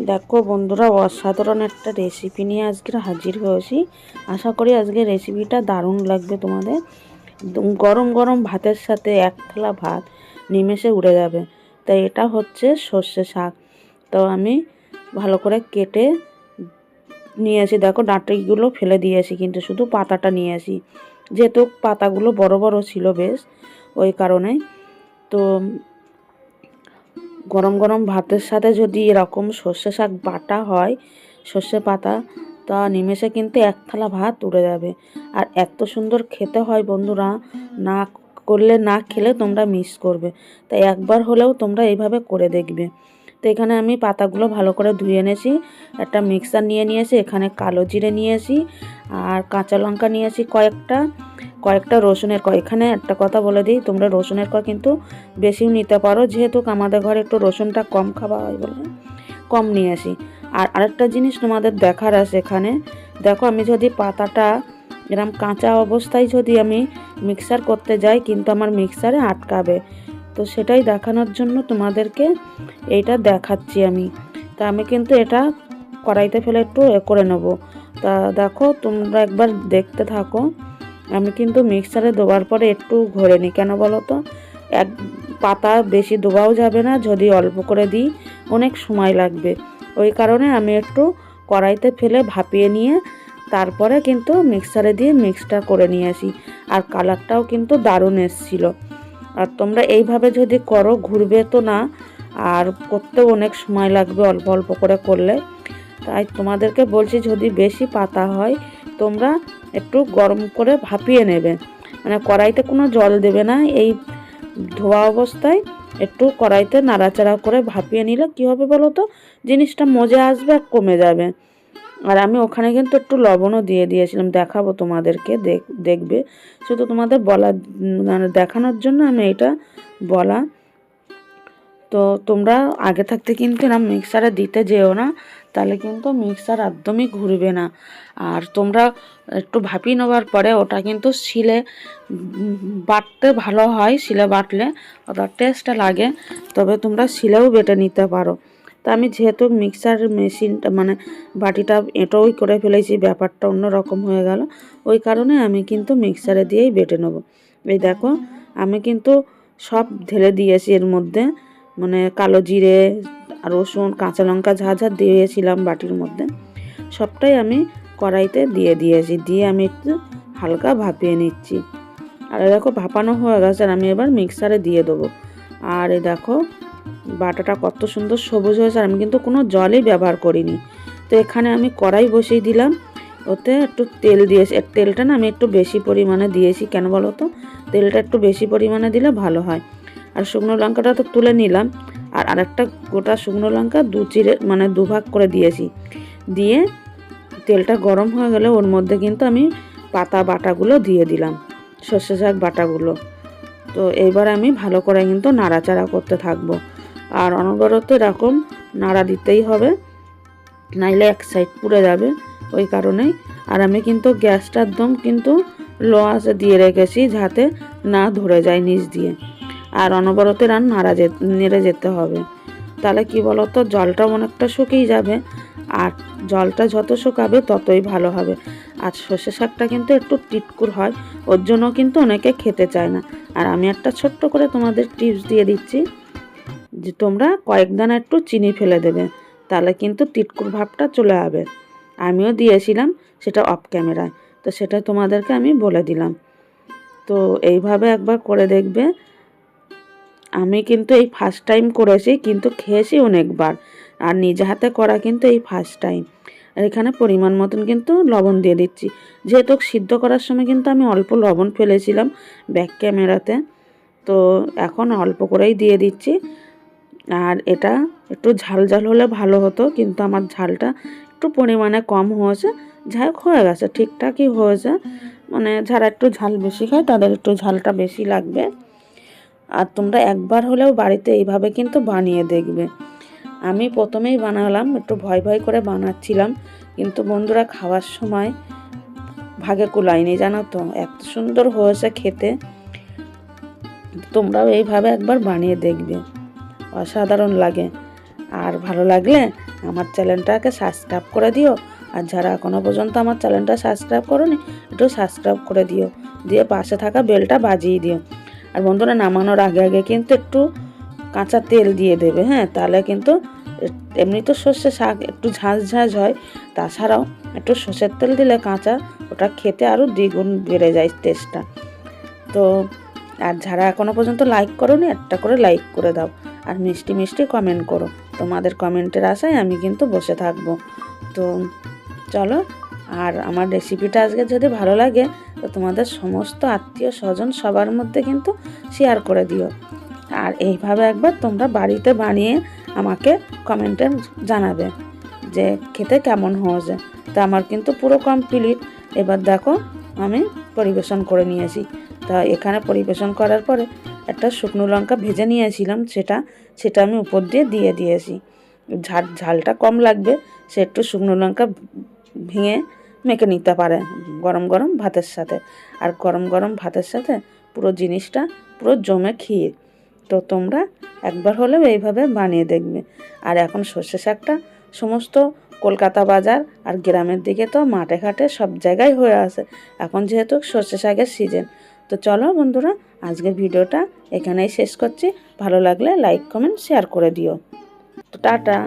দেখো বন্ধুরা, অসাধারণ একটা রেসিপি নিয়ে আজকে হাজির হয়েছি। আশা করি আজকে রেসিপিটা দারুণ লাগবে তোমাদের। গরম গরম ভাতের সাথে এক থালা ভাত নিমেষে উড়ে যাবে। তাই এটা হচ্ছে সর্ষে শাক। তো আমি ভালো করে কেটে নিয়েছি, দেখো ডাঁটিগুলো ফেলে দিয়েছি, কিন্তু শুধু পাতাটা নিয়েছি, যেহেতু পাতাগুলো বড় বড় ছিল বেশ, ওই কারণে। তো গরম গরম ভাতের সাথে যদি এরকম সর্ষে শাক বাটা হয়, সর্ষে পাতা, তা নিমেষে কিন্তু এক থালা ভাত উড়ে যাবে। আর এত সুন্দর খেতে হয় বন্ধুরা, না করলে না খেলে তোমরা মিস করবে। তাই একবার হলেও তোমরা এইভাবে করে দেখবে। তো এখানে আমি পাতাগুলো ভালো করে ধুয়ে এনেছি, একটা মিক্সার নিয়ে নিয়েছি, এখানে কালো জিরে নিয়েছি, আর কাঁচা লঙ্কা নিয়েছি কয়েকটা রসুনের কোয়া। এখানে একটা কথা বলে দিই, তোমরা রসুনের কোয়া কিন্তু বেশিও নিতে পারো, যেহেতু আমাদের ঘরে একটু রসুনটা কম খাওয়া হয় বলে কম নিয়ে আসি। আর আরেকটা জিনিস তোমাদের দেখার আছে, এখানে দেখো আমি যদি পাতাটা এরকম কাঁচা অবস্থায় যদি আমি মিক্সার করতে যাই, কিন্তু আমার মিক্সারে আটকাবে। তো সেটাই দেখানোর জন্য তোমাদেরকে এইটা দেখাচ্ছি আমি। তা আমি কিন্তু এটা কড়াইতে ফেলে একটু করে নেবো। তা দেখো তোমরা একবার দেখতে থাকো। আমি কিন্তু মিক্সারে দেওয়ার পরে একটু ঘরে নিই, কেন বলো তো, এক পাতা বেশি দেওয়াও যাবে না, যদি অল্প করে দিই অনেক সময় লাগবে। ওই কারণে আমি একটু কড়াইতে ফেলে ভাপিয়ে নিয়ে তারপরে কিন্তু মিক্সারে দিয়ে মিক্সটা করে নিয়ে আসি। আর কালারটাও কিন্তু দারুণ এসেছিলো। আর তোমরা এইভাবে যদি করো, ঘুরবে তো না, আর করতেও অনেক সময় লাগবে অল্প অল্প করে করলে। তাই তোমাদেরকে বলছি, যদি বেশি পাতা হয় তোমরা একটু গরম করে ভাপিয়ে নেবে, মানে কড়াইতে কোনো জল দেবে না। এই ধোয়া অবস্থায় একটু কড়াইতে নাড়াচাড়া করে ভাপিয়ে নিলে কী হবে বলো তো, জিনিসটা মজে আসবে আর কমে যাবে। আর আমি ওখানে কিন্তু একটু লবণও দিয়ে দিয়েছিলাম, দেখাবো তোমাদেরকে, দেখবে। শুধু তোমাদের বলা, মানে দেখানোর জন্য আমি এটা বলা। তো তোমরা আগে থাকতে কিন্তু এরকম মিক্সারে দিতে যেও না, তাহলে কিন্তু মিক্সার একদমই ঘুরবে না। আর তোমরা একটু ভাপিয়ে নেওয়ার পরে ওটা কিন্তু শিলে বাটতে ভালো হয়, শিলে বাটলে ওটার টেস্টটা লাগে। তবে তোমরা শিলেও বেটে নিতে পারো। তা আমি যেহেতু মিক্সার মেশিনটা, মানে বাটিটা এঁটোই করে ফেলেছি, ব্যাপারটা অন্যরকম হয়ে গেল, ওই কারণে আমি কিন্তু মিক্সারে দিয়েই বেটে নেবো। এই দেখো আমি কিন্তু সব ঢেলে দিয়েছি এর মধ্যে, মানে কালো জিরে, রসুন, কাঁচা লঙ্কা ঝাঁ ঝাঁ দিয়েছিলাম বাটির মধ্যে, সবটাই আমি কড়াইতে দিয়ে দিয়েছি, দিয়ে আমি একটু হালকা ভাপিয়ে নিচ্ছি। আর দেখো ভাপানো হয়ে গেছে, আর আমি এবার মিক্সারে দিয়ে দেবো। আর এই দেখো বাটাটা কত সুন্দর সবুজ হয়েছে, আর আমি কিন্তু কোনো জলই ব্যবহার করিনি। তো এখানে আমি কড়াই বসিয়ে দিলাম, ওতে একটু তেল দিয়েছি। তেলটা না আমি একটু বেশি পরিমাণে দিয়েছি, কেন বলো তো, তেলটা একটু বেশি পরিমাণে দিলে ভালো হয়। আর শুকনো লঙ্কাটা তো তুলে নিলাম, আর আরেকটা গোটা শুকনো লঙ্কা দুভাগ করে দিয়েছি। দিয়ে তেলটা গরম হয়ে গেলে ওর মধ্যে কিন্তু আমি পাতা বাটাগুলো দিয়ে দিলাম, সর্ষে শাক বাটাগুলো। তো এইবার আমি ভালো করে কিন্তু নাড়াচাড়া করতে থাকবো, আর অনবরত এরকম নাড়া দিতেই হবে, নাইলে এক সাইড পুড়ে যাবে, ওই কারণেই। আর আমি কিন্তু গ্যাসটা একদম কিন্তু লো আঁচে দিয়ে রেখেছি, যাতে না ধরে যায় নিচ দিয়ে। আর অনবরত নেড়ে যেতে হবে, তাহলে কি বলতো, জলটা অনেকটা শুকিয়ে যাবে, আর জলটা যত শুকাবে ততই ভালো হবে। আর সর্ষে শাকটা কিন্তু একটু টিটকুর হয়, ওর জন্য কিন্তু অনেকে খেতে চায় না। আর আমি একটা ছোট্ট করে তোমাদের টিপস দিয়ে দিচ্ছি, যে তোমরা কয়েক দানা একটু চিনি ফেলে দেবে, তাহলে কিন্তু টিটকুর ভাবটা চলে যাবে। আমিও দিয়েছিলাম সেটা অফ ক্যামেরায়, তো সেটা তোমাদেরকে আমি বলে দিলাম। তো এইভাবে একবার করে দেখবে। আমি কিন্তু এই ফার্স্ট টাইম করেছি, কিন্তু খেয়েছি অনেকবার, আর নিজে হাতে করা কিন্তু এই ফার্স্ট টাইম। এখানে পরিমাণ মতন কিন্তু লবণ দিয়ে দিচ্ছি, যেহেতু সিদ্ধ করার সময় কিন্তু আমি অল্প লবণ ফেলেছিলাম ব্যাক ক্যামেরাতে, তো এখন অল্প করেই দিয়ে দিচ্ছি। আর এটা একটু ঝাল ঝাল হলে ভালো হতো, কিন্তু আমার ঝালটা একটু পরিমাণে কম হয়েছে, যাই হোক হয়ে গেছে, ঠিকঠাকই হয়েছে। মানে যারা একটু ঝাল বেশি খায় তাদের একটু ঝালটা বেশি লাগবে। আর তোমরা একবার হলেও বাড়িতে এইভাবে কিন্তু বানিয়ে দেখবে। আমি প্রথমেই বানালাম, একটু ভয় ভয় করে বানাচ্ছিলাম, কিন্তু বন্ধুরা খাওয়ার সময় ভাগে কুলায়নি, জানো তো, এত সুন্দর হয়েছে খেতে। তোমরাও এইভাবে একবার বানিয়ে দেখবে, অসাধারণ লাগে। আর ভালো লাগলে আমার চ্যানেলটাকে সাবস্ক্রাইব করে দিও। আর যারা এখনও পর্যন্ত আমার চ্যানেলটা সাবস্ক্রাইব করোনি একটু সাবস্ক্রাইব করে দিও, দিয়ে পাশে থাকা বেলটা বাজিয়ে দিও। আর বন্ধুরা নামানোর আগে আগে কিন্তু একটু কাঁচা তেল দিয়ে দেবে, হ্যাঁ, তাহলে কিন্তু এমনি তো সর্ষে শাক একটু ঝাঁঝ ঝাঁঝ হয়, তাছাড়াও একটু সর্ষের তেল দিলে কাঁচা ওটা খেতে আরও দ্বিগুণ বেড়ে যায় টেস্টটা। তো আর যারা এখনও পর্যন্ত লাইক করোনি একটা করে লাইক করে দাও, আর মিষ্টি মিষ্টি কমেন্ট করো। তোমাদের কমেন্টের আশায় আমি কিন্তু বসে থাকবো। তো চলো, আর আমার রেসিপিটা আজকে যদি ভালো লাগে তো তোমাদের সমস্ত আত্মীয় স্বজন সবার মধ্যে কিন্তু শেয়ার করে দিও। আর এইভাবে একবার তোমরা বাড়িতে বানিয়ে আমাকে কমেন্টে জানাবে যে খেতে কেমন হয়েছে। তা আমার কিন্তু পুরো কমপ্লিট। এবার দেখো আমি পরিবেশন করে নিয়েছি। তা এখানে পরিবেশন করার পরে একটা শুকনো লঙ্কা ভেজে নিয়েছিলাম, সেটা আমি উপর দিয়ে দিয়েছি। ঝালটা কম লাগবে, সে একটু শুকনো লঙ্কা ভেঙে মেখে নিতে পারে গরম গরম ভাতের সাথে। আর গরম গরম ভাতের সাথে পুরো জিনিসটা পুরো জমে ক্ষীর। তো তোমরা একবার হলেও এইভাবে বানিয়ে দেখবে। আর এখন সর্ষে শাকটা সমস্ত কলকাতা বাজার আর গ্রামের দিকে তো মাঠে ঘাটে সব জায়গায় হয়ে আসে এখন, যেহেতু সর্ষে শাকের সিজন। তো চলো বন্ধুরা, আজকের ভিডিওটা এখানেই শেষ করছি। ভালো লাগলে লাইক কমেন্ট শেয়ার করে দিও। তো টাটা।